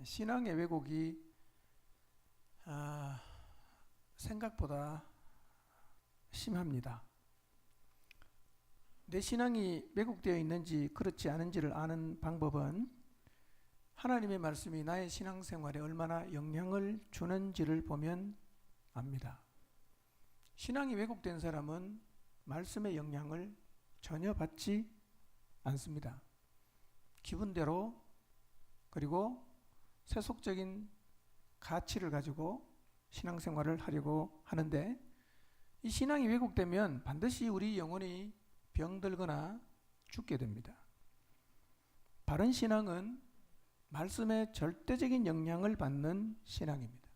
신앙의 왜곡이 생각보다 심합니다. 내 신앙이 왜곡되어 있는지 그렇지 않은지를 아는 방법은 하나님의 말씀이 나의 신앙생활에 얼마나 영향을 주는지를 보면 압니다. 신앙이 왜곡된 사람은 말씀의 영향을 전혀 받지 않습니다. 기분대로 그리고 세속적인 가치를 가지고 신앙생활을 하려고 하는데, 이 신앙이 왜곡되면 반드시 우리 영혼이 병들거나 죽게 됩니다. 바른 신앙은 말씀의 절대적인 영향을 받는 신앙입니다.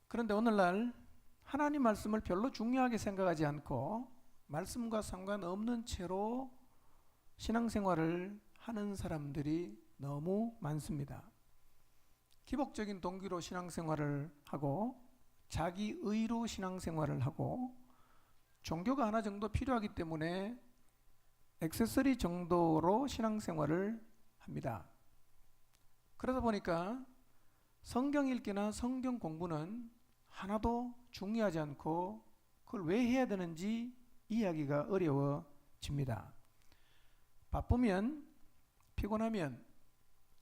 그런데 오늘날 하나님 말씀을 별로 중요하게 생각하지 않고 말씀과 상관없는 채로 신앙생활을 하는 사람들이 너무 많습니다. 기복적인 동기로 신앙생활을 하고 자기 의로 신앙생활을 하고 종교가 하나 정도 필요하기 때문에 액세서리 정도로 신앙생활을 합니다. 그러다 보니까 성경 읽기나 성경 공부는 하나도 중요하지 않고 그걸 왜 해야 되는지 이해하기가 어려워집니다. 바쁘면, 피곤하면,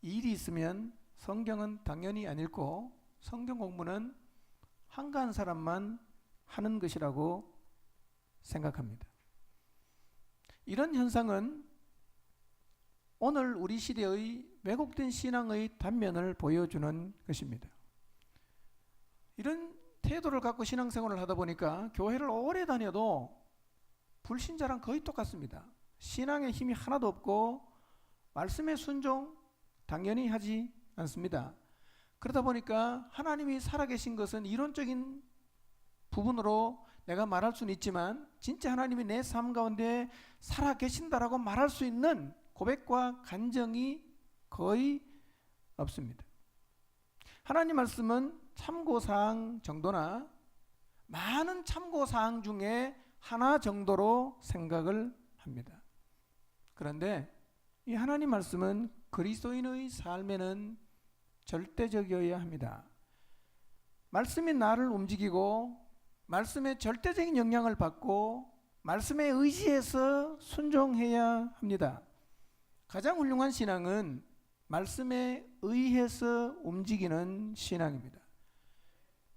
일이 있으면 성경은 당연히 안 읽고 성경 공부는 한가한 사람만 하는 것이라고 생각합니다. 이런 현상은 오늘 우리 시대의 왜곡된 신앙의 단면을 보여주는 것입니다. 이런 태도를 갖고 신앙생활을 하다 보니까 교회를 오래 다녀도 불신자랑 거의 똑같습니다. 신앙의 힘이 하나도 없고 말씀의 순종 당연히 하지 않습니다. 그러다 보니까 하나님이 살아계신 것은 이론적인 부분으로 내가 말할 수는 있지만 진짜 하나님이 내 삶 가운데 살아계신다라고 말할 수 있는 고백과 간증이 거의 없습니다. 하나님 말씀은 참고사항 정도나 많은 참고사항 중에 하나 정도로 생각을 합니다. 그런데 이 하나님 말씀은 그리스도인의 삶에는 절대적이어야 합니다. 말씀이 나를 움직이고 말씀의 절대적인 영향을 받고 말씀에 의지해서 순종해야 합니다. 가장 훌륭한 신앙은 말씀에 의해서 움직이는 신앙입니다.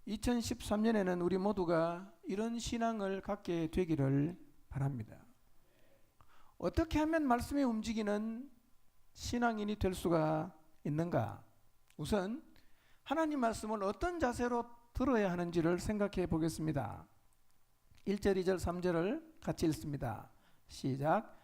2013년에는 우리 모두가 이런 신앙을 갖게 되기를 바랍니다. 어떻게 하면 말씀에 움직이는 신앙인이 될 수가 있는가? 우선 하나님 말씀을 어떤 자세로 들어야 하는지를 생각해 보겠습니다. 1절, 2절, 3절을 같이 읽습니다. 시작.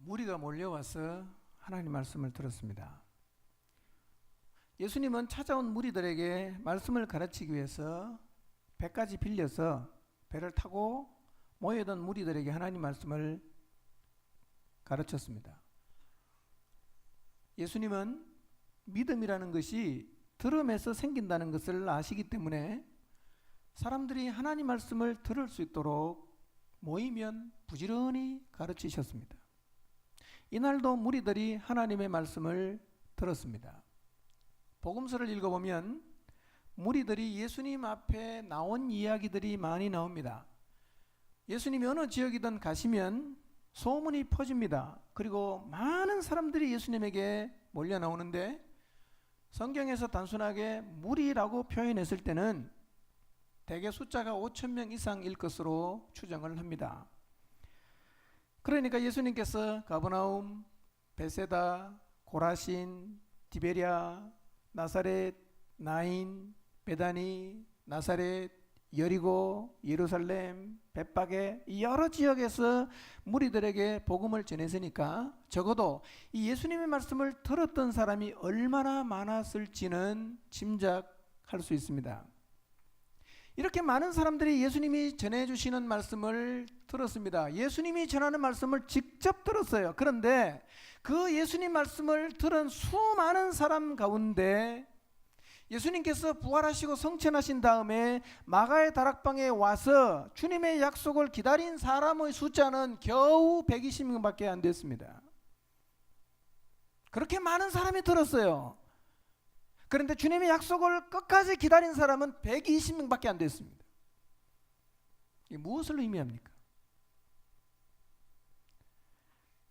무리가 몰려와서 하나님 말씀을 들었습니다. 예수님은 찾아온 무리들에게 말씀을 가르치기 위해서 배까지 빌려서 배를 타고 모여든 무리들에게 하나님 말씀을 가르쳤습니다. 예수님은 믿음이라는 것이 들음에서 생긴다는 것을 아시기 때문에 사람들이 하나님 말씀을 들을 수 있도록 모이면 부지런히 가르치셨습니다. 이날도 무리들이 하나님의 말씀을 들었습니다. 복음서를 읽어보면 무리들이 예수님 앞에 나온 이야기들이 많이 나옵니다. 예수님이 어느 지역이든 가시면 소문이 퍼집니다. 그리고 많은 사람들이 예수님에게 몰려 나오는데 성경에서 단순하게 무리라고 표현했을 때는 대개 숫자가 5,000명 이상일 것으로 추정을 합니다. 그러니까 예수님께서 가버나움, 베세다, 고라신, 디베랴, 나사렛, 나인, 베다니, 나사렛, 여리고, 예루살렘, 벳박에 여러 지역에서 무리들에게 복음을 전했으니까 적어도 이 예수님의 말씀을 들었던 사람이 얼마나 많았을지는 짐작할 수 있습니다. 이렇게 많은 사람들이 예수님이 전해주시는 말씀을 들었습니다. 예수님이 전하는 말씀을 직접 들었어요. 그런데 그 예수님 말씀을 들은 수많은 사람 가운데 예수님께서 부활하시고 성천하신 다음에 마가의 다락방에 와서 주님의 약속을 기다린 사람의 숫자는 겨우 120명밖에 안 됐습니다. 그렇게 많은 사람이 들었어요. 그런데 주님의 약속을 끝까지 기다린 사람은 120명밖에 안 됐습니다. 이게 무엇을 의미합니까?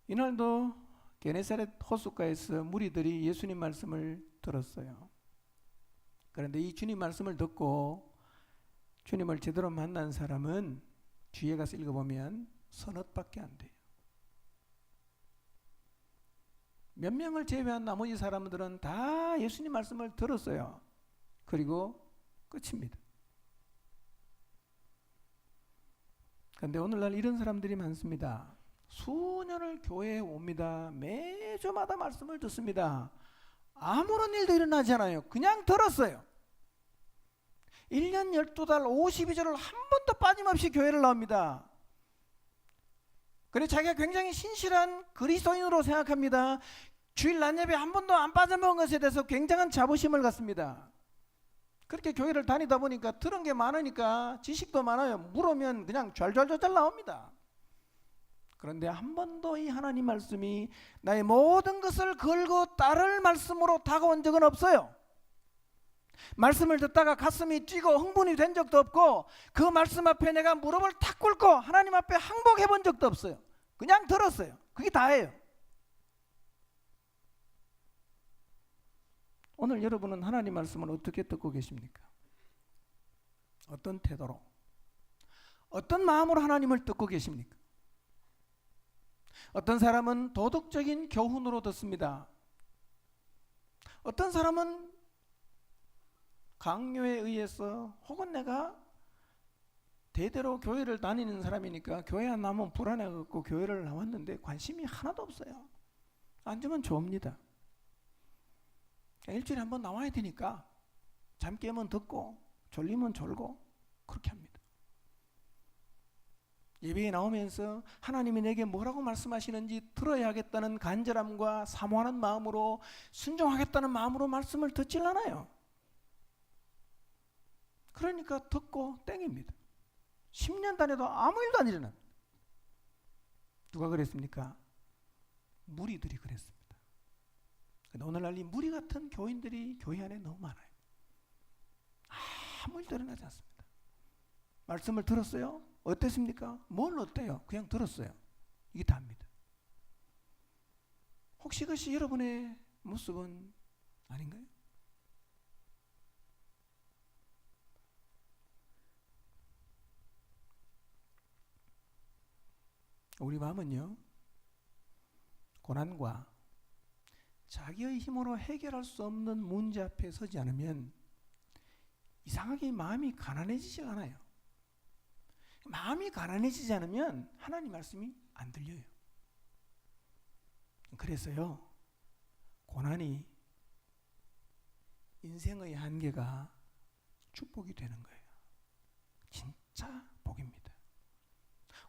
이날도 게네사렛 호숫가에서 무리들이 예수님 말씀을 들었어요. 그런데 이 주님 말씀을 듣고 주님을 제대로 만난 사람은 뒤에 가서 읽어보면 서너밖에 안 돼요. 몇 명을 제외한 나머지 사람들은 다 예수님 말씀을 들었어요. 그리고 끝입니다. 그런데 오늘날 이런 사람들이 많습니다. 수년을 교회에 옵니다. 매주마다 말씀을 듣습니다. 아무런 일도 일어나지 않아요. 그냥 들었어요. 1년 12달 52절을 한 번도 빠짐없이 교회를 나옵니다. 그래서 자기가 굉장히 신실한 그리스도인으로 생각합니다. 주일 낮예배 한 번도 안 빠져먹은 것에 대해서 굉장한 자부심을 갖습니다. 그렇게 교회를 다니다 보니까 들은 게 많으니까 지식도 많아요. 물으면 그냥 좔좔좔 나옵니다. 그런데 한 번도 이 하나님 말씀이 나의 모든 것을 걸고 따를 말씀으로 다가온 적은 없어요. 말씀을 듣다가 가슴이 뛰고 흥분이 된 적도 없고 그 말씀 앞에 내가 무릎을 탁 꿇고 하나님 앞에 항복해 본 적도 없어요. 그냥 들었어요. 그게 다예요. 오늘 여러분은 하나님 말씀을 어떻게 듣고 계십니까? 어떤 태도로, 어떤 마음으로 하나님을 듣고 계십니까? 어떤 사람은 도덕적인 교훈으로 듣습니다. 어떤 사람은 강요에 의해서 혹은 내가 대대로 교회를 다니는 사람이니까 교회 안 나오면 불안해갖고 교회를 나왔는데 관심이 하나도 없어요. 앉으면 좋습니다. 일주일에 한 번 나와야 되니까 잠 깨면 듣고 졸리면 졸고 그렇게 합니다. 예배에 나오면서 하나님이 내게 뭐라고 말씀하시는지 들어야겠다는 간절함과 사모하는 마음으로 순종하겠다는 마음으로 말씀을 듣질 않아요. 그러니까 듣고 땡입니다. 10년 다녀도 아무 일도 안 일어납니다. 누가 그랬습니까? 무리들이 그랬습니다. 오늘날 이 무리 같은 교인들이 교회 안에 너무 많아요. 아무 일도 일어나지 않습니다. 말씀을 들었어요? 어땠습니까? 뭘 어때요? 그냥 들었어요. 이게 다입니다. 혹시 그것이 여러분의 모습은 아닌가요? 우리 마음은요, 고난과 자기의 힘으로 해결할 수 없는 문제 앞에 서지 않으면 이상하게 마음이 가난해지지 않아요. 마음이 가난해지지 않으면 하나님 말씀이 안 들려요. 그래서요, 고난이 인생의 한계가 축복이 되는 거예요. 진짜 복입니다.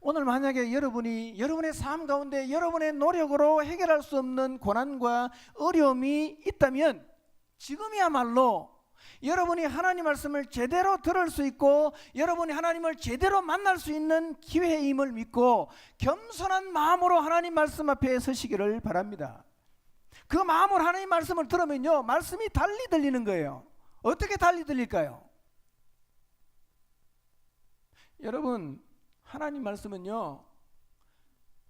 오늘 만약에 여러분이 여러분의 삶 가운데 여러분의 노력으로 해결할 수 없는 고난과 어려움이 있다면 지금이야말로 여러분이 하나님 말씀을 제대로 들을 수 있고 여러분이 하나님을 제대로 만날 수 있는 기회임을 믿고 겸손한 마음으로 하나님 말씀 앞에 서시기를 바랍니다. 그 마음으로 하나님 말씀을 들으면요, 말씀이 달리 들리는 거예요. 어떻게 달리 들릴까요? 여러분, 하나님 말씀은요,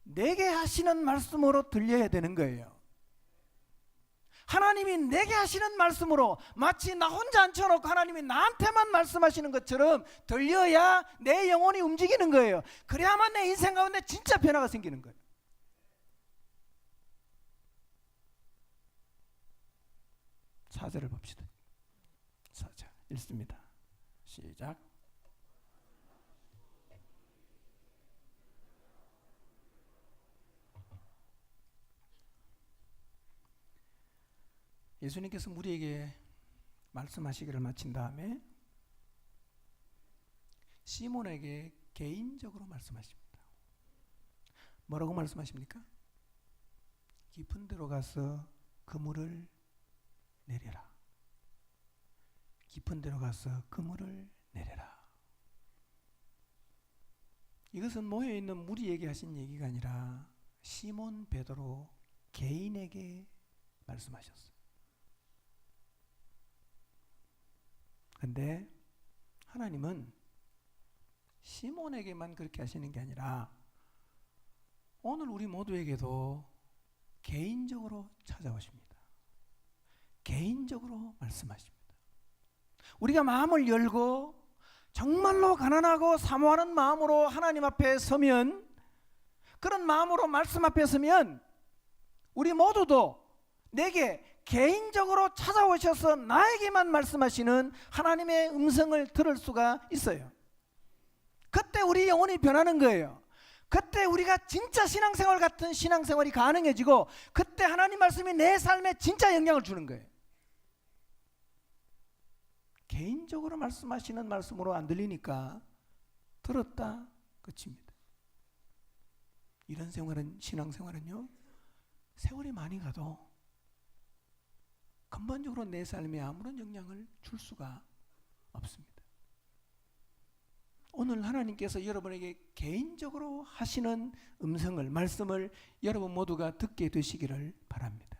내게 하시는 말씀으로 들려야 되는 거예요. 하나님이 내게 하시는 말씀으로 마치 나 혼자 앉혀놓고 하나님이 나한테만 말씀하시는 것처럼 들려야 내 영혼이 움직이는 거예요. 그래야만 내 인생 가운데 진짜 변화가 생기는 거예요. 4절을 봅시다. 4절 읽습니다. 시작. 예수님께서 우리에게 말씀하시기를 마친 다음에 시몬에게 개인적으로 말씀하십니다. 뭐라고 말씀하십니까? 깊은 데로 가서 그물을 내려라. 깊은 데로 가서 그물을 내려라. 이것은 모여있는 무리에게 하신 얘기가 아니라 시몬 베드로 개인에게 말씀하셨어요. 그런데 하나님은 시몬에게만 그렇게 하시는 게 아니라 오늘 우리 모두에게도 개인적으로 찾아오십니다. 개인적으로 말씀하십니다. 우리가 마음을 열고 정말로 가난하고 사모하는 마음으로 하나님 앞에 서면, 그런 마음으로 말씀 앞에 서면 우리 모두도 내게 개인적으로 찾아오셔서 나에게만 말씀하시는 하나님의 음성을 들을 수가 있어요. 그때 우리 영혼이 변하는 거예요. 그때 우리가 진짜 신앙생활 같은 신앙생활이 가능해지고, 그때 하나님 말씀이 내 삶에 진짜 영향을 주는 거예요. 개인적으로 말씀하시는 말씀으로 안 들리니까 들었다 끝입니다. 이런 생활은, 신앙생활은요, 세월이 많이 가도 근본적으로 내 삶에 아무런 영향을 줄 수가 없습니다. 오늘 하나님께서 여러분에게 개인적으로 하시는 음성을, 말씀을 여러분 모두가 듣게 되시기를 바랍니다.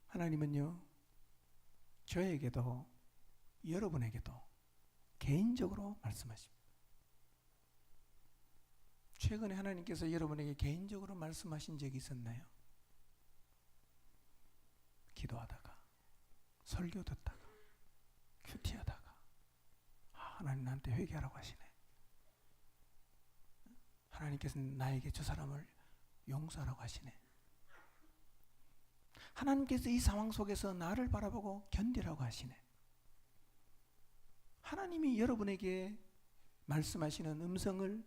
하나님은요, 저에게도 여러분에게도 개인적으로 말씀하십니다. 최근에 하나님께서 여러분에게 개인적으로 말씀하신 적이 있었나요? 기도하다가, 설교 듣다가, 큐티하다가, 하나님 나한테 회개하라고 하시네. 하나님께서 나에게 저 사람을 용서하라고 하시네. 하나님께서 이 상황 속에서 나를 바라보고 견디라고 하시네. 하나님이 여러분에게 말씀하시는 음성을,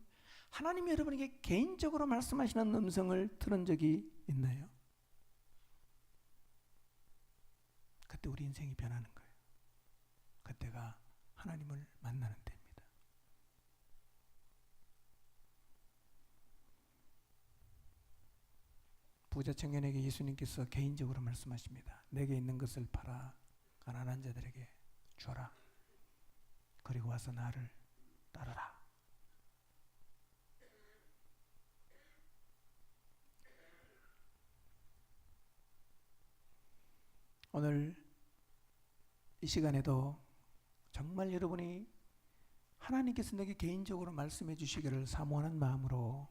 하나님이 여러분에게 개인적으로 말씀하시는 음성을 들은 적이 있나요? 그때 우리 인생이 변하는 거예요. 그때가 하나님을 만나는 때입니다. 부자 청년에게 예수님께서 개인적으로 말씀하십니다. 내게 있는 것을 팔아 가난한 자들에게 줘라. 그리고 와서 나를 따르라. 오늘 이 시간에도 정말 여러분이 하나님께서 내게 개인적으로 말씀해 주시기를 사모하는 마음으로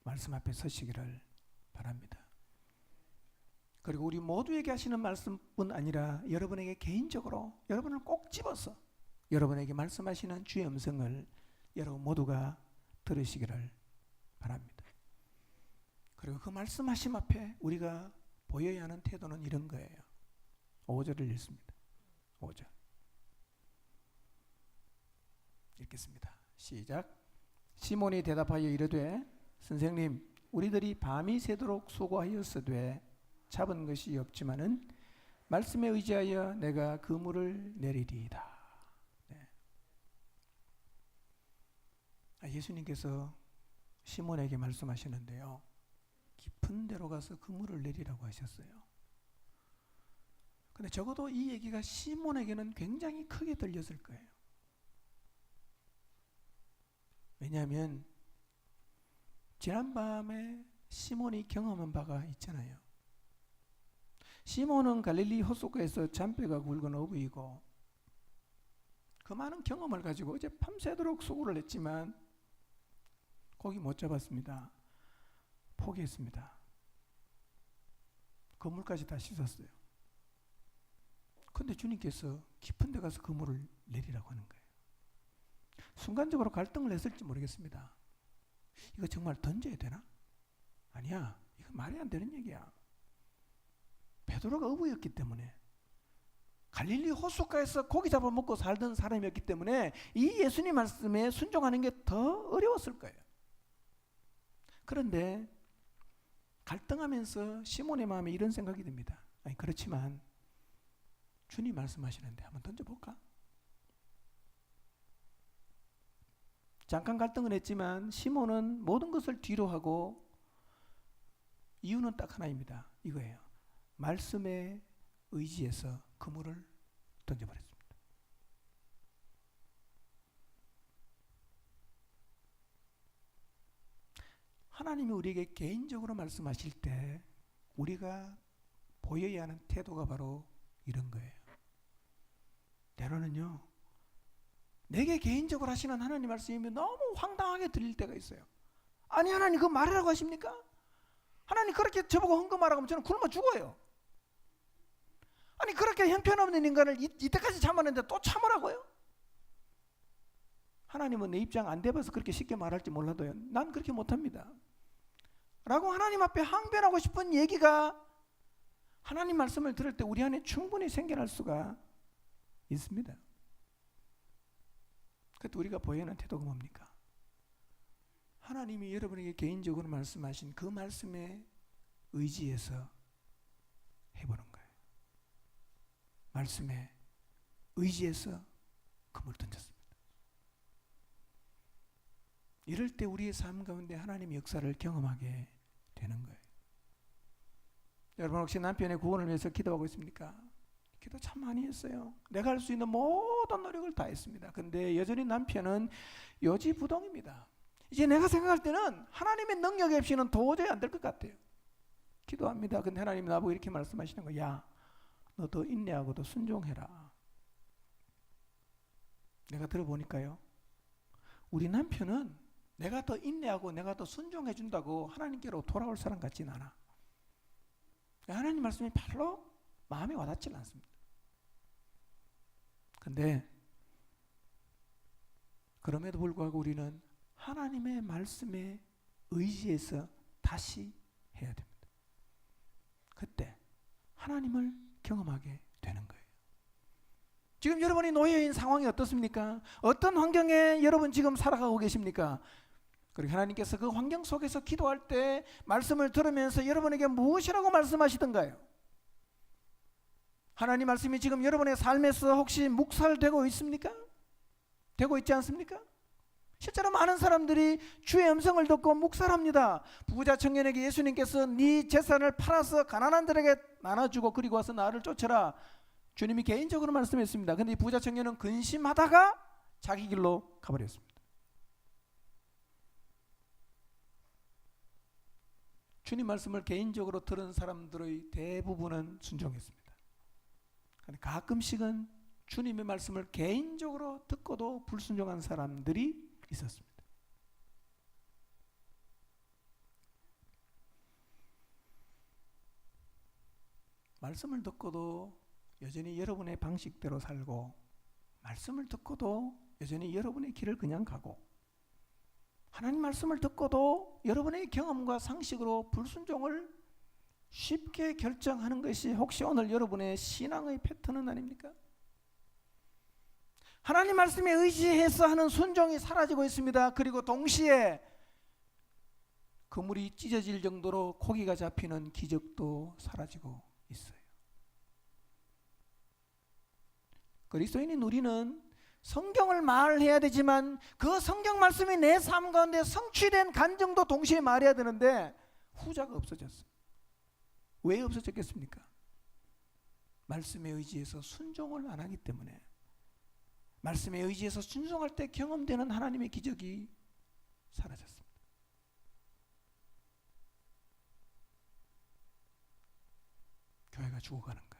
말씀 앞에 서시기를 바랍니다. 그리고 우리 모두에게 하시는 말씀뿐 아니라 여러분에게 개인적으로 여러분을 꼭 집어서 여러분에게 말씀하시는 주의 음성을 여러분 모두가 들으시기를 바랍니다. 그리고 그 말씀하심 앞에 우리가 보여야 하는 태도는 이런 거예요. 5절을 읽습니다. 5절 읽겠습니다. 시작. 시몬이 대답하여 이르되 선생님, 우리들이 밤이 새도록 수고하였으되 잡은 것이 없지만은 말씀에 의지하여 내가 그물을 내리리이다. 네. 예수님께서 시몬에게 말씀하시는데요, 깊은 데로 가서 그물을 내리라고 하셨어요. 근데 적어도 이 얘기가 시몬에게는 굉장히 크게 들렸을 거예요. 왜냐하면 지난밤에 시몬이 경험한 바가 있잖아요. 시몬은 갈릴리 호숫가에서 잔뼈가 굵은 어부이고 그 많은 경험을 가지고 어제 밤새도록 수고를 했지만 고기 못 잡았습니다. 포기했습니다. 그물까지 다 씻었어요. 그런데 주님께서 깊은 데 가서 그물을 내리라고 하는 거예요. 순간적으로 갈등을 했을지 모르겠습니다. 이거 정말 던져야 되나? 아니야, 이거 말이 안 되는 얘기야. 베드로가 어부였기 때문에, 갈릴리 호숫가에서 고기 잡아먹고 살던 사람이었기 때문에 이 예수님 말씀에 순종하는 게 더 어려웠을 거예요. 그런데 갈등하면서 시몬의 마음에 이런 생각이 듭니다. 아니, 그렇지만 주님 말씀하시는데 한번 던져볼까? 잠깐 갈등은 했지만 시몬은 모든 것을 뒤로 하고 이유는 딱 하나입니다. 이거예요. 말씀에 의지해서 그물을 던져버렸습니다. 하나님이 우리에게 개인적으로 말씀하실 때 우리가 보여야 하는 태도가 바로 이런 거예요. 때로는요, 내게 개인적으로 하시는 하나님 말씀이 너무 황당하게 들릴 때가 있어요. 아니, 하나님 그거 말하라고 하십니까? 하나님 그렇게 저보고 헌금하라고 하면 저는 굶어 죽어요. 아니, 그렇게 형편없는 인간을 이때까지 참았는데 또 참으라고요? 하나님은 내 입장 안 돼봐서 그렇게 쉽게 말할지 몰라도요, 난 그렇게 못합니다 라고 하나님 앞에 항변하고 싶은 얘기가 하나님 말씀을 들을 때 우리 안에 충분히 생겨날 수가 있습니다. 그때 우리가 보여야 하는 태도가 뭡니까? 하나님이 여러분에게 개인적으로 말씀하신 그 말씀에 의지해서 해보는 거예요. 말씀에 의지해서 그물 던졌습니다. 이럴 때 우리의 삶 가운데 하나님의 역사를 경험하게 되는 거예요. 여러분 혹시 남편의 구원을 위해서 기도하고 있습니까? 기도 참 많이 했어요. 내가 할 수 있는 모든 노력을 다 했습니다. 근데 여전히 남편은 요지부동입니다. 이제 내가 생각할 때는 하나님의 능력이 없이는 도저히 안 될 것 같아요. 기도합니다. 근데 하나님이 나보고 이렇게 말씀하시는 거야. 야, 너 더 인내하고 더 순종해라. 내가 들어보니까요, 우리 남편은 내가 더 인내하고 내가 더 순종해 준다고 하나님께로 돌아올 사람 같지는 않아. 하나님 말씀이 별로 마음에 와닿지 않습니다. 근데 그럼에도 불구하고 우리는 하나님의 말씀에 의지해서 다시 해야 됩니다. 그때 하나님을 경험하게 되는 거예요. 지금 여러분이 놓여있는 상황이 어떻습니까? 어떤 환경에 여러분 지금 살아가고 계십니까? 그리고 하나님께서 그 환경 속에서 기도할 때 말씀을 들으면서 여러분에게 무엇이라고 말씀하시던가요? 하나님 말씀이 지금 여러분의 삶에서 혹시 묵살되고 있습니까? 되고 있지 않습니까? 실제로 많은 사람들이 주의 음성을 듣고 묵살합니다. 부자 청년에게 예수님께서 네 재산을 팔아서 가난한들에게 나눠주고 그리고 와서 나를 쫓아라, 주님이 개인적으로 말씀했습니다. 그런데 이 부자 청년은 근심하다가 자기 길로 가버렸습니다. 주님 말씀을 개인적으로 들은 사람들의 대부분은 순종했습니다. 그런데 가끔씩은 주님의 말씀을 개인적으로 듣고도 불순종한 사람들이 있었습니다. 말씀을 듣고도 여전히 여러분의 방식대로 살고, 말씀을 듣고도 여전히 여러분의 길을 그냥 가고, 하나님 말씀을 듣고도 여러분의 경험과 상식으로 불순종을 쉽게 결정하는 것이 혹시 오늘 여러분의 신앙의 패턴은 아닙니까? 하나님 말씀에 의지해서 하는 순종이 사라지고 있습니다. 그리고 동시에 그물이 찢어질 정도로 고기가 잡히는 기적도 사라지고 있어요. 그리스도인인 우리는 성경을 말해야 되지만 그 성경 말씀이 내 삶 가운데 성취된 간증도 동시에 말해야 되는데 후자가 없어졌어요. 왜 없어졌겠습니까? 말씀에 의지해서 순종을 안 하기 때문에. 말씀에 의지해서 순종할 때 경험되는 하나님의 기적이 사라졌습니다. 교회가 죽어가는 거예요.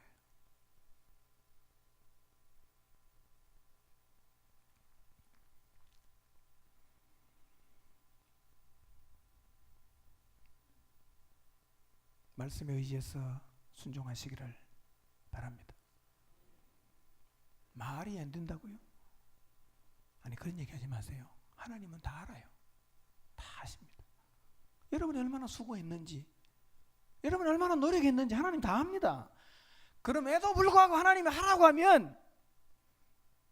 말씀에 의지해서 순종하시기를 바랍니다. 말이 안 된다고요? 아니, 그런 얘기 하지 마세요. 하나님은 다 알아요. 다 아십니다. 여러분이 얼마나 수고했는지, 여러분이 얼마나 노력했는지 하나님 다 압니다. 그럼에도 불구하고 하나님이 하라고 하면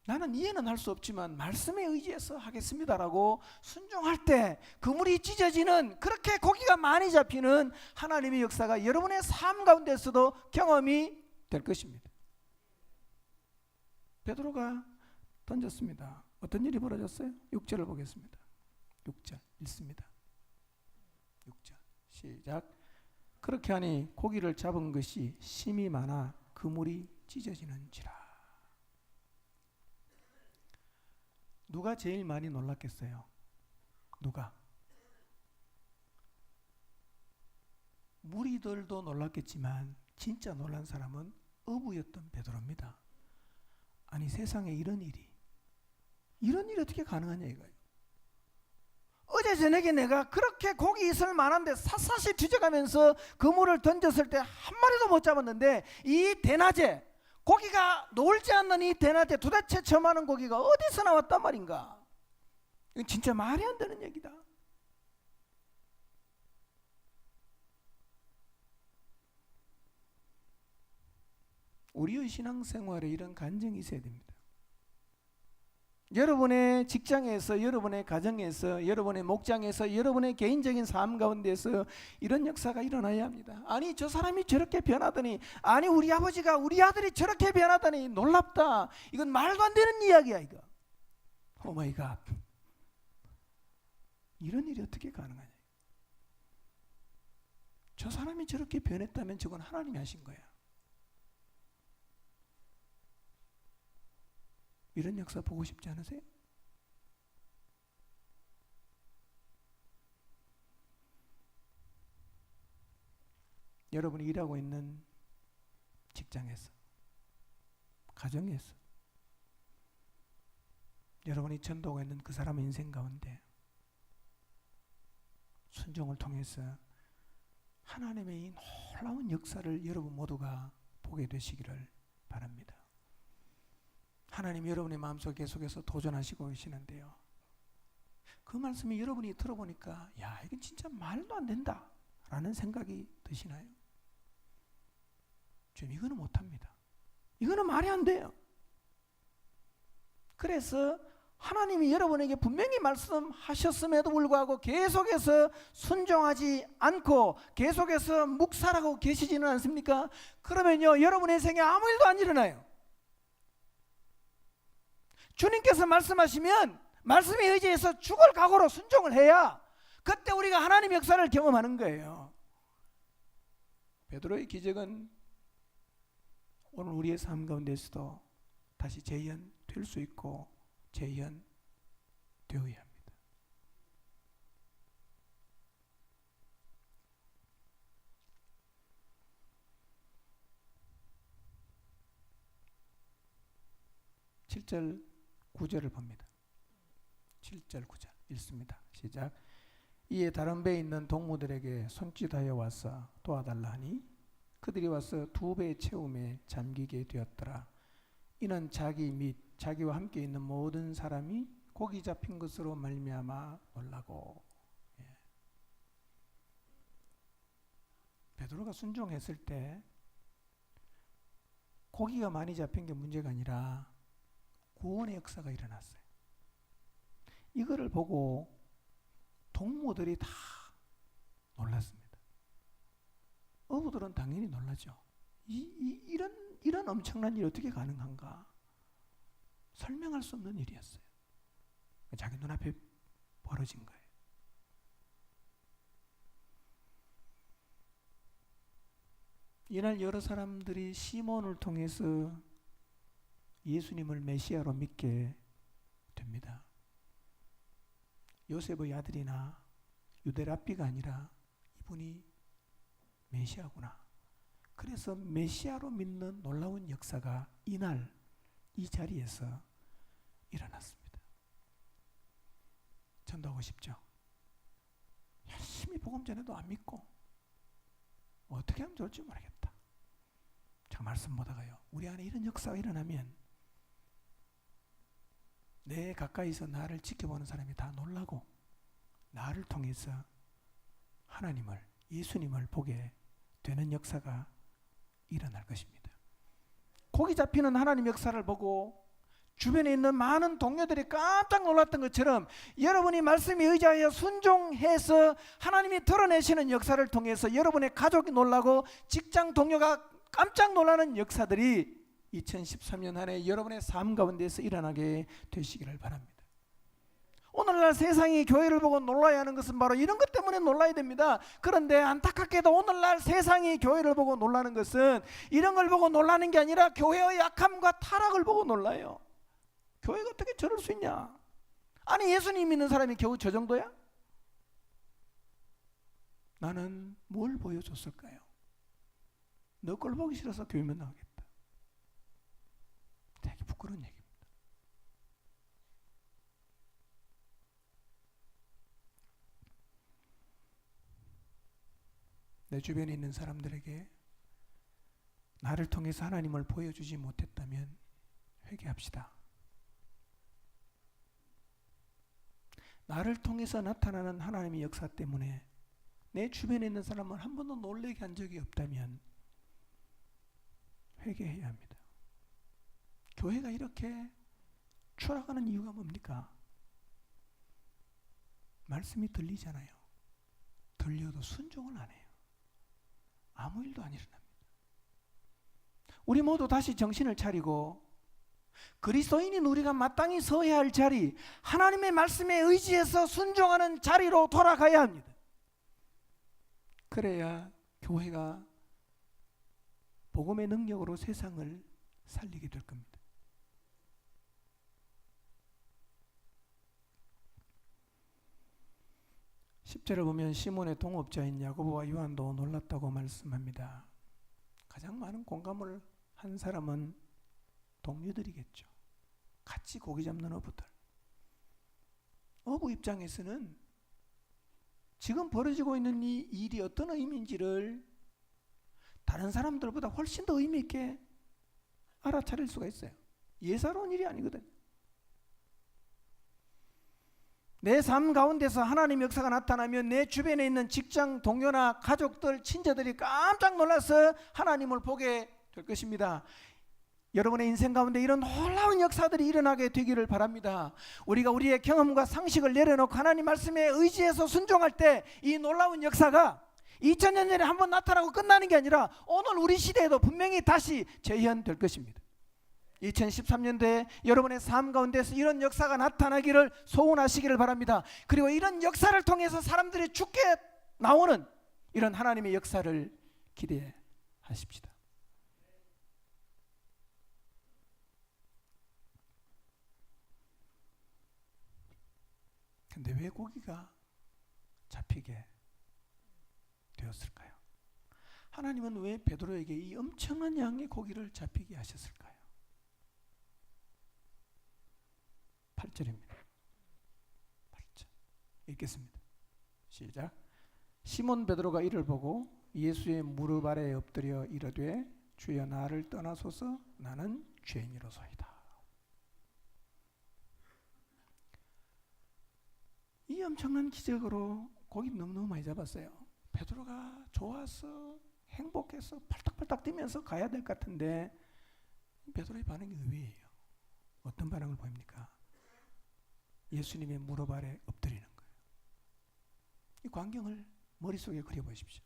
나는 이해는 할 수 없지만 말씀에 의지해서 하겠습니다라고 순종할 때 그물이 찢어지는, 그렇게 고기가 많이 잡히는 하나님의 역사가 여러분의 삶 가운데서도 경험이 될 것입니다. 베드로가 던졌습니다. 어떤 일이 벌어졌어요? 6절을 보겠습니다. 6절 읽습니다. 6절 시작. 그렇게 하니 고기를 잡은 것이 심이 많아 그물이 찢어지는지라. 누가 제일 많이 놀랐겠어요? 누가? 무리들도 놀랐겠지만 진짜 놀란 사람은 어부였던 베드로입니다. 아니, 세상에 이런 일이 어떻게 가능하냐 이거예요. 어제 저녁에 내가 그렇게 고기 있을 만한데 샅샅이 뒤져가면서 그물을 던졌을 때 한 마리도 못 잡았는데 이 대낮에 고기가 놀지 않는 이 대낮에 도대체 저 많은 고기가 어디서 나왔단 말인가? 이건 진짜 말이 안 되는 얘기다. 우리의 신앙생활에 이런 간증이 있어야 됩니다. 여러분의 직장에서, 여러분의 가정에서, 여러분의 목장에서, 여러분의 개인적인 삶 가운데서 이런 역사가 일어나야 합니다. 아니, 저 사람이 저렇게 변하더니, 아니, 우리 아버지가 우리 아들이 저렇게 변하더니 놀랍다. 이건 말도 안 되는 이야기야 이거. 오 마이 갓. 이런 일이 어떻게 가능하냐. 저 사람이 저렇게 변했다면 저건 하나님이 하신 거야. 이런 역사 보고 싶지 않으세요? 여러분이 일하고 있는 직장에서, 가정에서, 여러분이 전도하고 있는 그 사람의 인생 가운데 순종을 통해서 하나님의 이 놀라운 역사를 여러분 모두가 보게 되시기를 바랍니다. 하나님 여러분의 마음속에 계속해서 도전하시고 계시는데요. 그 말씀이 여러분이 들어보니까 야, 이건 진짜 말도 안 된다 라는 생각이 드시나요? 좀 이거는 못합니다. 이거는 말이 안 돼요. 그래서 하나님이 여러분에게 분명히 말씀하셨음에도 불구하고 계속해서 순종하지 않고 계속해서 묵살하고 계시지는 않습니까? 그러면요, 여러분의 생에 아무 일도 안 일어나요. 주님께서 말씀하시면 말씀에 의지해서 죽을 각오로 순종을 해야 그때 우리가 하나님의 역사를 경험하는 거예요. 베드로의 기적은 오늘 우리의 삶 가운데서도 다시 재현될 수 있고 재현되어야 합니다. (7절) 9절을 봅니다. 7절 9절 읽습니다. 시작. 이에 다른 배에 있는 동무들에게 손짓하여 와서 도와달라 하니 그들이 와서 2배 채움에 잠기게 되었더라. 이는 자기 및 자기와 함께 있는 모든 사람이 고기 잡힌 것으로 말미암아 놀라고. 베드로가 순종했을 때 고기가 많이 잡힌 게 문제가 아니라 구원의 역사가 일어났어요. 이거를 보고 동무들이 다 놀랐습니다. 어부들은 당연히 놀라죠. 이런 엄청난 일이 어떻게 가능한가? 설명할 수 없는 일이었어요. 자기 눈앞에 벌어진 거예요. 이날 여러 사람들이 시몬을 통해서 예수님을 메시아로 믿게 됩니다. 요셉의 아들이나 유대 랍비가 아니라 이분이 메시아구나. 그래서 메시아로 믿는 놀라운 역사가 이날 이 자리에서 일어났습니다. 전도하고 싶죠? 열심히 복음 전해도 안 믿고 어떻게 하면 좋을지 모르겠다. 제가 말씀 못하가요. 우리 안에 이런 역사가 일어나면 내 가까이서 나를 지켜보는 사람이 다 놀라고 나를 통해서 하나님을, 예수님을 보게 되는 역사가 일어날 것입니다. 고기 잡히는 하나님 역사를 보고 주변에 있는 많은 동료들이 깜짝 놀랐던 것처럼 여러분이 말씀에 의지하여 순종해서 하나님이 드러내시는 역사를 통해서 여러분의 가족이 놀라고 직장 동료가 깜짝 놀라는 역사들이 2013년 한 해 여러분의 삶 가운데서 일어나게 되시기를 바랍니다. 오늘날 세상이 교회를 보고 놀라야 하는 것은 바로 이런 것 때문에 놀라야 됩니다. 그런데 안타깝게도 오늘날 세상이 교회를 보고 놀라는 것은 이런 걸 보고 놀라는 게 아니라 교회의 약함과 타락을 보고 놀라요. 교회가 어떻게 저럴 수 있냐? 아니, 예수님 믿는 사람이 겨우 저 정도야? 나는 뭘 보여줬을까요? 너 걸 보기 싫어서 교회만 나오겠다. 되게 부끄러운 얘기입니다. 내 주변에 있는 사람들에게 나를 통해서 하나님을 보여주지 못했다면 회개합시다. 나를 통해서 나타나는 하나님의 역사 때문에 내 주변에 있는 사람을 한 번도 놀라게 한 적이 없다면 회개해야 합니다. 교회가 이렇게 추락하는 이유가 뭡니까? 말씀이 들리잖아요. 들려도 순종을 안 해요. 아무 일도 안 일어납니다. 우리 모두 다시 정신을 차리고 그리스도인인 우리가 마땅히 서야 할 자리, 하나님의 말씀에 의지해서 순종하는 자리로 돌아가야 합니다. 그래야 교회가 복음의 능력으로 세상을 살리게 될 겁니다. (10절을) 보면 시몬의 동업자인 야고보와 요한도 놀랐다고 말씀합니다. 가장 많은 공감을 한 사람은 동료들이겠죠. 같이 고기 잡는 어부들. 어부 입장에서는 지금 벌어지고 있는 이 일이 어떤 의미인지를 다른 사람들보다 훨씬 더 의미 있게 알아차릴 수가 있어요. 예사로운 일이 아니거든요. 내 삶 가운데서 하나님의 역사가 나타나면 내 주변에 있는 직장 동료나 가족들, 친자들이 깜짝 놀라서 하나님을 보게 될 것입니다. 여러분의 인생 가운데 이런 놀라운 역사들이 일어나게 되기를 바랍니다. 우리가 우리의 경험과 상식을 내려놓고 하나님 말씀에 의지해서 순종할 때 이 놀라운 역사가 2000년 전에 한번 나타나고 끝나는 게 아니라 오늘 우리 시대에도 분명히 다시 재현될 것입니다. 2013년도에 여러분의 삶 가운데서 이런 역사가 나타나기를 소원하시기를 바랍니다. 그리고 이런 역사를 통해서 사람들이 죽게 나오는 이런 하나님의 역사를 기대하십시다. 근데 왜 고기가 잡히게 되었을까요? 하나님은 왜 베드로에게 이 엄청난 양의 고기를 잡히게 하셨을까요? 8절입니다. 8절 읽겠습니다. 시작. 시몬 베드로가 이를 보고 예수의 무릎 아래에 엎드려 이르되 주여 나를 떠나소서 나는 죄인이로소이다. 이 엄청난 기적으로 고기 너무너무 많이 잡았어요. 베드로가 좋아서 행복해서 팔딱팔딱 뛰면서 가야 될 것 같은데 베드로의 반응이 의외예요. 어떤 반응을 보입니까? 예수님의 무릎 아래 엎드리는 거예요. 이 광경을 머릿속에 그려보십시오.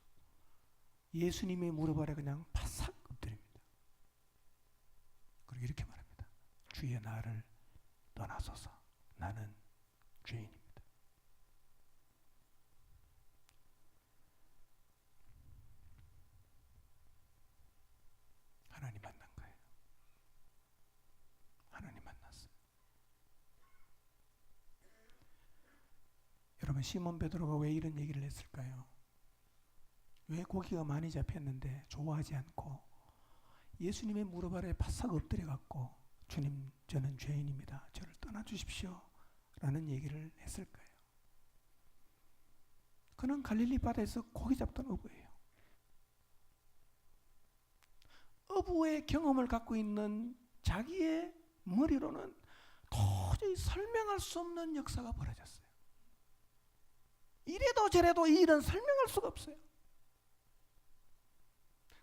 예수님의 무릎 아래 그냥 바싹 엎드립니다. 그리고 이렇게 말합니다. 주여 나를 떠나소서 나는 죄인입니다. 하나님 만난 거예요. 하나님 만났어요. 여러분, 시몬 베드로가 왜 이런 얘기를 했을까요? 왜 고기가 많이 잡혔는데 좋아하지 않고 예수님의 무릎 아래 바싹 엎드려 갖고 주님 저는 죄인입니다. 저를 떠나 주십시오. 라는 얘기를 했을까요? 그는 갈릴리 바다에서 고기 잡던 어부예요. 어부의 경험을 갖고 있는 자기의 머리로는 도저히 설명할 수 없는 역사가 벌어졌어요. 이래도 저래도 이 일은 설명할 수가 없어요.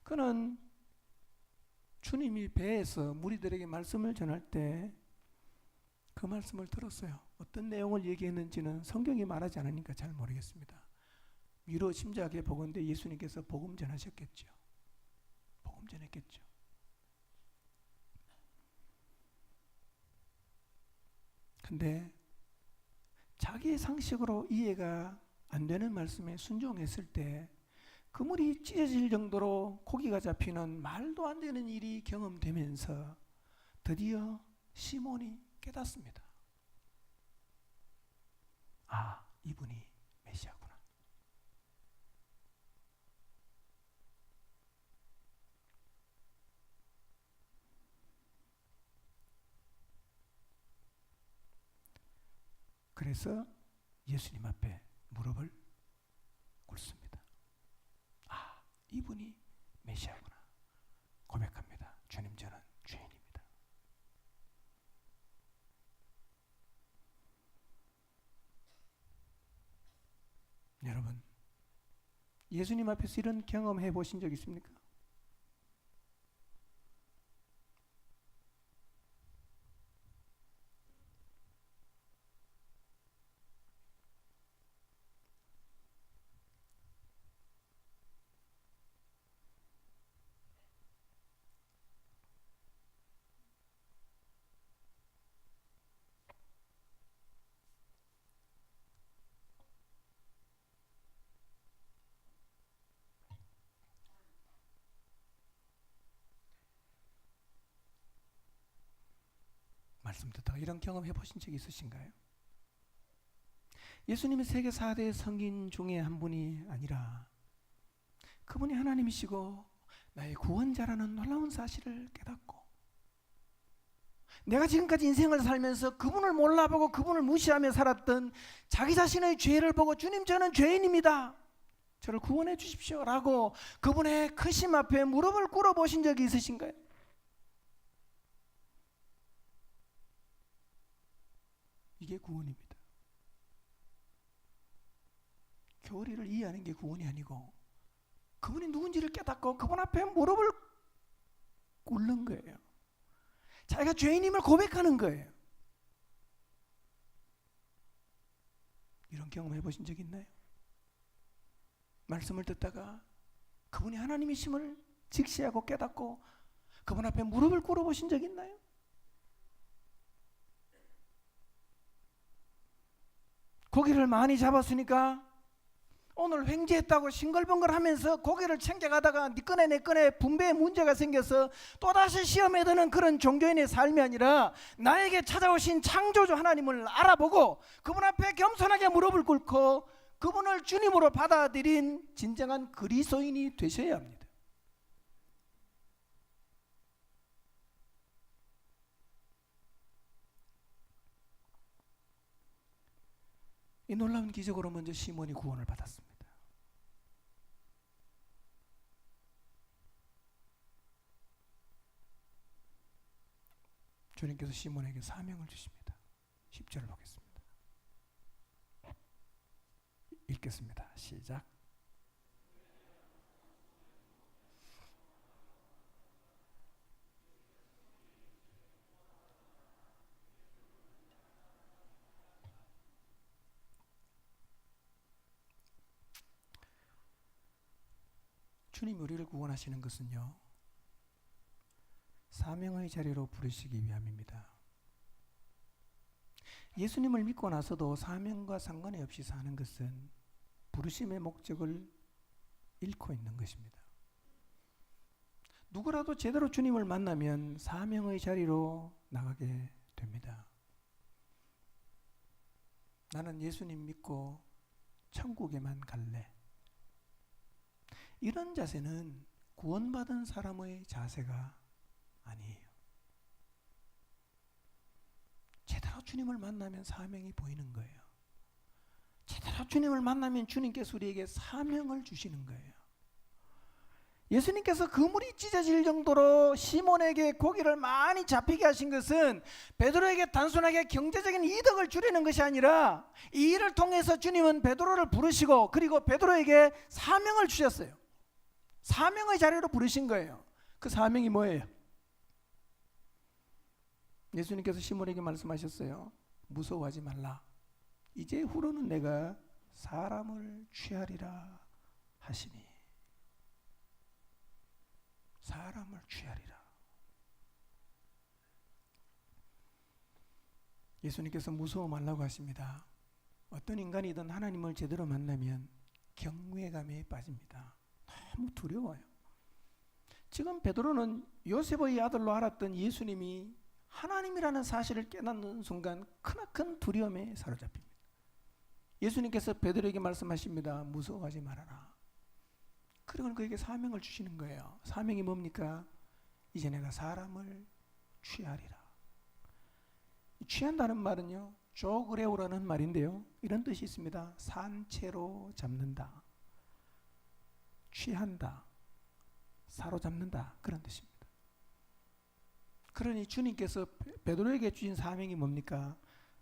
그는 주님이 배에서 무리들에게 말씀을 전할 때 그 말씀을 들었어요. 어떤 내용을 얘기했는지는 성경이 말하지 않으니까 잘 모르겠습니다. 위로 심지하게 보건대 예수님께서 복음 전하셨겠죠. 복음 전했겠죠. 근데 자기의 상식으로 이해가 안 되는 말씀에 순종했을 때 그물이 찢어질 정도로 고기가 잡히는 말도 안 되는 일이 경험되면서 드디어 시몬이 깨닫습니다. 아, 이분이 메시아구나. 그래서 예수님 앞에 무릎을 꿇습니다. 아, 이분이 메시아구나 고백합니다. 주님, 저는 죄인입니다. 여러분, 예수님 앞에서 이런 경험해 보신 적 있습니까? 말씀 듣다가 이런 경험 해보신 적 있으신가요? 예수님의 세계 4대 성인 중에 한 분이 아니라 그분이 하나님이시고 나의 구원자라는 놀라운 사실을 깨닫고 내가 지금까지 인생을 살면서 그분을 몰라보고 그분을 무시하며 살았던 자기 자신의 죄를 보고 주님, 저는 죄인입니다. 저를 구원해 주십시오 라고 그분의 크심 앞에 무릎을 꿇어 보신 적이 있으신가요? 이게 구원입니다. 교리를 이해하는 게 구원이 아니고 그분이 누군지를 깨닫고 그분 앞에 무릎을 꿇는 거예요. 자기가 죄인임을 고백하는 거예요. 이런 경험 해보신 적 있나요? 말씀을 듣다가 그분이 하나님이심을 직시하고 깨닫고 그분 앞에 무릎을 꿇어 보신 적 있나요? 고기를 많이 잡았으니까 오늘 횡재했다고 싱글벙글 하면서 고기를 챙겨가다가 네 꺼내 내 꺼내 분배에 문제가 생겨서 또다시 시험에 드는 그런 종교인의 삶이 아니라 나에게 찾아오신 창조주 하나님을 알아보고 그분 앞에 겸손하게 무릎을 꿇고 그분을 주님으로 받아들인 진정한 그리스도인이 되셔야 합니다. 이 놀라운 기적으로 먼저 시몬이 구원을 받았습니다. 주님께서 시몬에게 사명을 주십니다. 10절을 보겠습니다. 읽겠습니다. 시작. 주님 우리를 구원하시는 것은요, 사명의 자리로 부르시기 위함입니다. 예수님을 믿고 나서도 사명과 상관이 없이 사는 것은 부르심의 목적을 잃고 있는 것입니다. 누구라도 제대로 주님을 만나면 사명의 자리로 나가게 됩니다. 나는 예수님 믿고 천국에만 갈래. 이런 자세는 구원받은 사람의 자세가 아니에요. 제대로 주님을 만나면 사명이 보이는 거예요. 제대로 주님을 만나면 주님께서 우리에게 사명을 주시는 거예요. 예수님께서 그물이 찢어질 정도로 시몬에게 고기를 많이 잡히게 하신 것은 베드로에게 단순하게 경제적인 이득을 주려는 것이 아니라 이 일을 통해서 주님은 베드로를 부르시고 그리고 베드로에게 사명을 주셨어요. 사명의 자리로 부르신 거예요. 그 사명이 뭐예요? 예수님께서 시몬에게 말씀하셨어요. 무서워하지 말라. 이제 후로는 내가 사람을 취하리라 하시니. 사람을 취하리라. 예수님께서 무서워 말라고 하십니다. 어떤 인간이든 하나님을 제대로 만나면 경외감에 빠집니다. 너무 두려워요. 지금 베드로는 요셉의 아들로 알았던 예수님이 하나님이라는 사실을 깨닫는 순간 크나큰 두려움에 사로잡힙니다. 예수님께서 베드로에게 말씀하십니다. 무서워하지 말아라. 그리고 그에게 사명을 주시는 거예요. 사명이 뭡니까? 이제 내가 사람을 취하리라. 취한다는 말은요, 조그레오라는 말인데요, 이런 뜻이 있습니다. 산채로 잡는다, 취한다, 사로잡는다, 그런 뜻입니다. 그러니 주님께서 베드로에게 주신 사명이 뭡니까?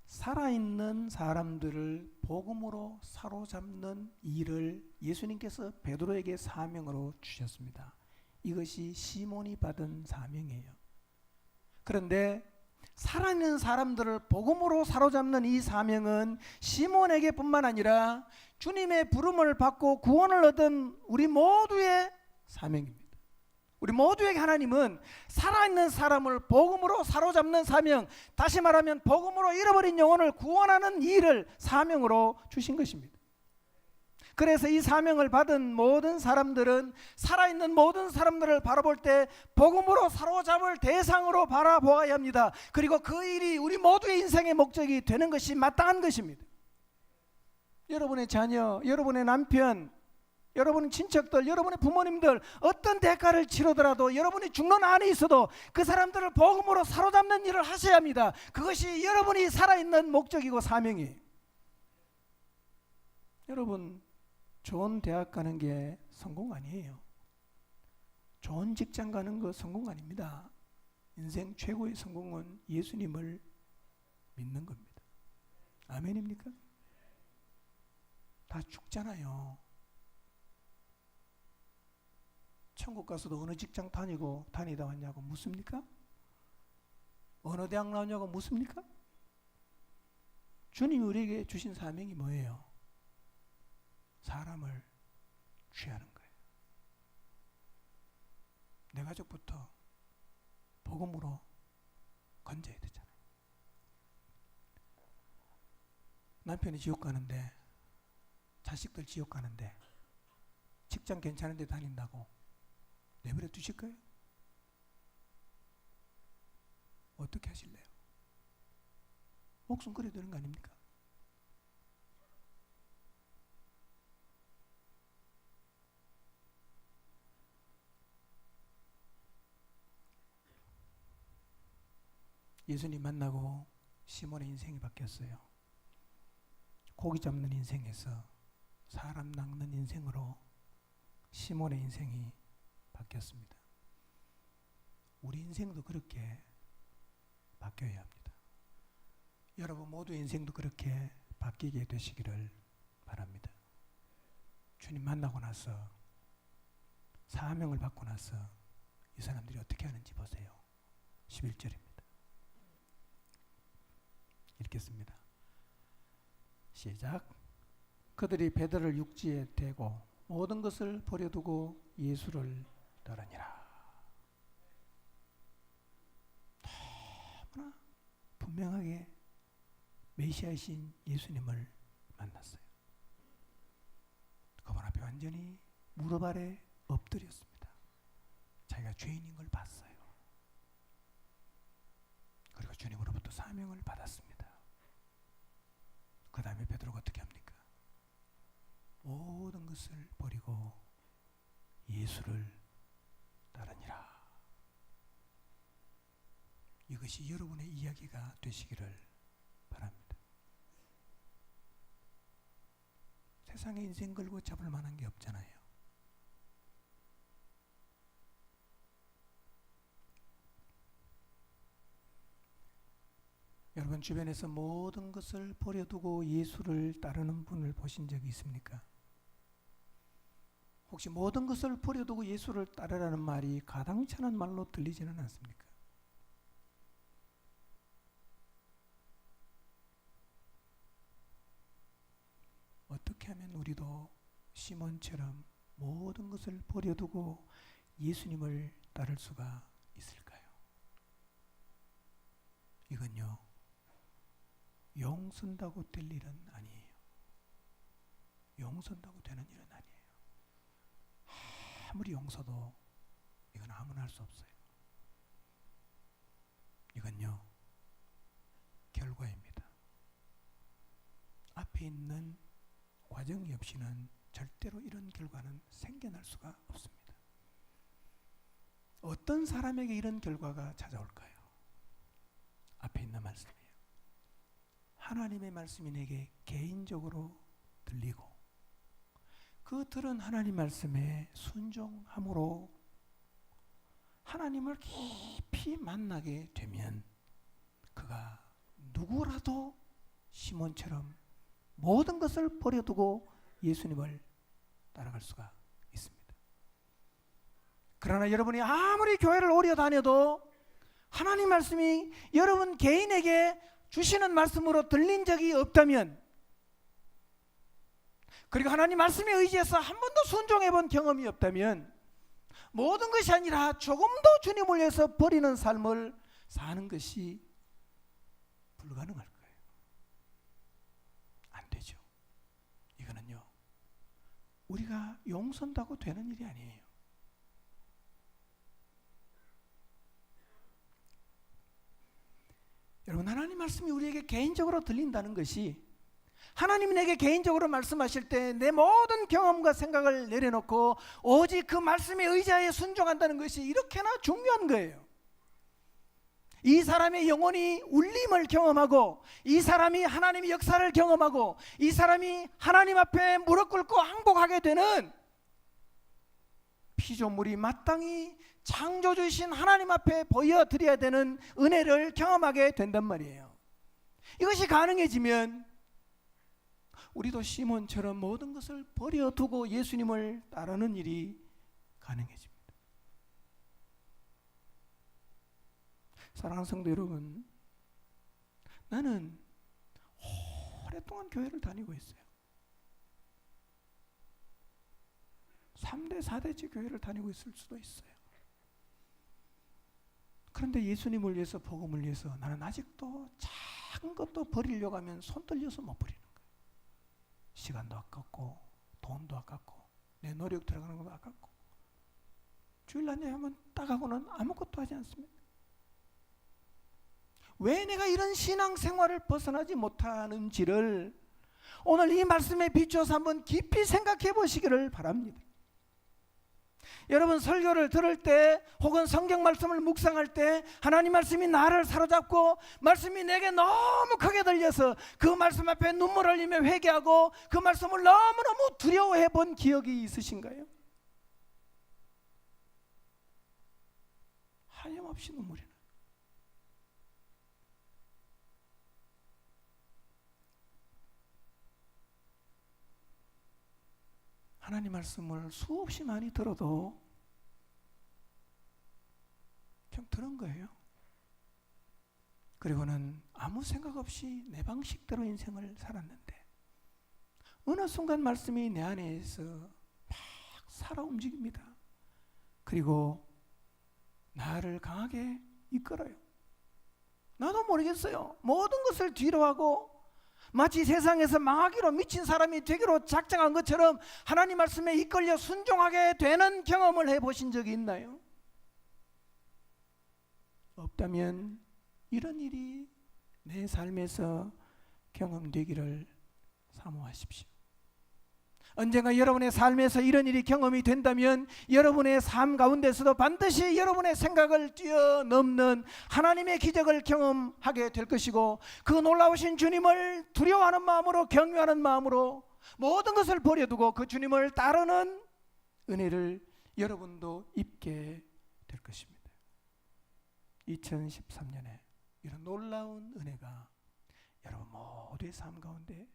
살아있는 사람들을 복음으로 사로잡는 일을 예수님께서 베드로에게 사명으로 주셨습니다. 이것이 시몬이 받은 사명이에요. 그런데 살아있는 사람들을 복음으로 사로잡는 이 사명은 시몬에게 뿐만 아니라 주님의 부름을 받고 구원을 얻은 우리 모두의 사명입니다. 우리 모두에게 하나님은 살아있는 사람을 복음으로 사로잡는 사명, 다시 말하면 복음으로 잃어버린 영혼을 구원하는 일을 사명으로 주신 것입니다. 그래서 이 사명을 받은 모든 사람들은 살아있는 모든 사람들을 바라볼 때 복음으로 사로잡을 대상으로 바라보아야 합니다. 그리고 그 일이 우리 모두의 인생의 목적이 되는 것이 마땅한 것입니다. 여러분의 자녀, 여러분의 남편, 여러분의 친척들, 여러분의 부모님들 어떤 대가를 치르더라도 여러분이 죽는 안에 있어도 그 사람들을 복음으로 사로잡는 일을 하셔야 합니다. 그것이 여러분이 살아있는 목적이고 사명이에요. 여러분, 좋은 대학 가는 게 성공 아니에요. 좋은 직장 가는 거 성공 아닙니다. 인생 최고의 성공은 예수님을 믿는 겁니다. 아멘입니까? 다 죽잖아요. 천국 가서도 어느 직장 다니다 왔냐고 묻습니까? 어느 대학 나왔냐고 묻습니까? 주님이 우리에게 주신 사명이 뭐예요? 사람을 취하는 거예요. 내 가족부터 복음으로 건져야 되잖아요. 남편이 지옥 가는데, 자식들 지옥 가는데, 직장 괜찮은 데 다닌다고 내버려 두실 거예요? 어떻게 하실래요? 목숨 걸어야 되는 거 아닙니까? 예수님 만나고 시몬의 인생이 바뀌었어요. 고기 잡는 인생에서 사람 낚는 인생으로 시몬의 인생이 바뀌었습니다. 우리 인생도 그렇게 바뀌어야 합니다. 여러분 모두의 인생도 그렇게 바뀌게 되시기를 바랍니다. 주님 만나고 나서, 사명을 받고 나서 이 사람들이 어떻게 하는지 보세요. 11절입니다. 읽겠습니다. 시작. 그들이 베드로를 육지에 대고 모든 것을 버려두고 예수를 따르니라. 너무나 분명하게 메시아이신 예수님을 만났어요. 그분 앞에 완전히 무릎 아래 엎드렸습니다. 자기가 죄인인 걸 봤어요. 그리고 주님으로부터 사명을 받았습니다. 그 다음에 베드로가 어떻게 합니까? 모든 것을 버리고 예수를 따르니라. 이것이 여러분의 이야기가 되시기를 바랍니다. 세상에 인생 걸고 잡을 만한 게 없잖아요. 여러분 주변에서 모든 것을 버려두고 예수를 따르는 분을 보신 적이 있습니까? 혹시 모든 것을 버려두고 예수를 따르라는 말이 가당찮은 말로 들리지는 않습니까? 어떻게 하면 우리도 시몬처럼 모든 것을 버려두고 예수님을 따를 수가 있을까요? 이건요, 용 쓴다고 될 일은 아니에요. 용 쓴다고 되는 일은 아니에요. 아무리 용 써도 이건 아무나 할 수 없어요. 이건요, 결과입니다. 앞에 있는 과정이 없이는 절대로 이런 결과는 생겨날 수가 없습니다. 어떤 사람에게 이런 결과가 찾아올까요? 앞에 있는 말씀이에요. 하나님의 말씀이 내게 개인적으로 들리고 그 들은 하나님 말씀에 순종함으로 하나님을 깊이 만나게 되면 그가 누구라도 시몬처럼 모든 것을 버려두고 예수님을 따라갈 수가 있습니다. 그러나 여러분이 아무리 교회를 오래 다녀도 하나님 말씀이 여러분 개인에게 주시는 말씀으로 들린 적이 없다면, 그리고 하나님 말씀에 의지해서 한 번도 순종해 본 경험이 없다면 모든 것이 아니라 조금도 주님을 위해서 버리는 삶을 사는 것이 불가능할 거예요. 안 되죠. 이거는요, 우리가 용선다고 되는 일이 아니에요. 여러분, 하나님 말씀이 우리에게 개인적으로 들린다는 것이, 하나님이 내게 개인적으로 말씀하실 때 내 모든 경험과 생각을 내려놓고 오직 그 말씀에 의지하여 순종한다는 것이 이렇게나 중요한 거예요. 이 사람의 영혼이 울림을 경험하고, 이 사람이 하나님의 역사를 경험하고, 이 사람이 하나님 앞에 무릎 꿇고 항복하게 되는 피조물이 마땅히 창조주이신 하나님 앞에 보여드려야 되는 은혜를 경험하게 된단 말이에요. 이것이 가능해지면 우리도 시몬처럼 모든 것을 버려두고 예수님을 따르는 일이 가능해집니다. 사랑하는 성도 여러분, 나는 오랫동안 교회를 다니고 있어요. 3대, 4대째 교회를 다니고 있을 수도 있어요. 그런데 예수님을 위해서, 복음을 위해서 나는 아직도 작은 것도 버리려고 하면 손 떨려서 못 버리는 거예요. 시간도 아깝고 돈도 아깝고 내 노력 들어가는 것도 아깝고, 주일 안내하면 딱 하고는 아무것도 하지 않습니다. 왜 내가 이런 신앙생활을 벗어나지 못하는지를 오늘 이 말씀에 비추어서 한번 깊이 생각해 보시기를 바랍니다. 여러분, 설교를 들을 때 혹은 성경 말씀을 묵상할 때 하나님 말씀이 나를 사로잡고 말씀이 내게 너무 크게 들려서 그 말씀 앞에 눈물 흘리며 회개하고 그 말씀을 너무너무 두려워해 본 기억이 있으신가요? 하염없이 눈물이 나요. 하나님 말씀을 수없이 많이 들어도 그냥 들은 거예요. 그리고는 아무 생각 없이 내 방식대로 인생을 살았는데 어느 순간 말씀이 내 안에서 막 살아 움직입니다. 그리고 나를 강하게 이끌어요. 나도 모르겠어요. 모든 것을 뒤로하고 마치 세상에서 망하기로 미친 사람이 되기로 작정한 것처럼 하나님 말씀에 이끌려 순종하게 되는 경험을 해보신 적이 있나요? 없다면 이런 일이 내 삶에서 경험되기를 사모하십시오. 언젠가 여러분의 삶에서 이런 일이 경험이 된다면 여러분의 삶 가운데서도 반드시 여러분의 생각을 뛰어넘는 하나님의 기적을 경험하게 될 것이고, 그 놀라우신 주님을 두려워하는 마음으로, 경외하는 마음으로 모든 것을 버려두고 그 주님을 따르는 은혜를 여러분도 입게 될 것입니다. 2013년에 이런 놀라운 은혜가 여러분 모두의 삶 가운데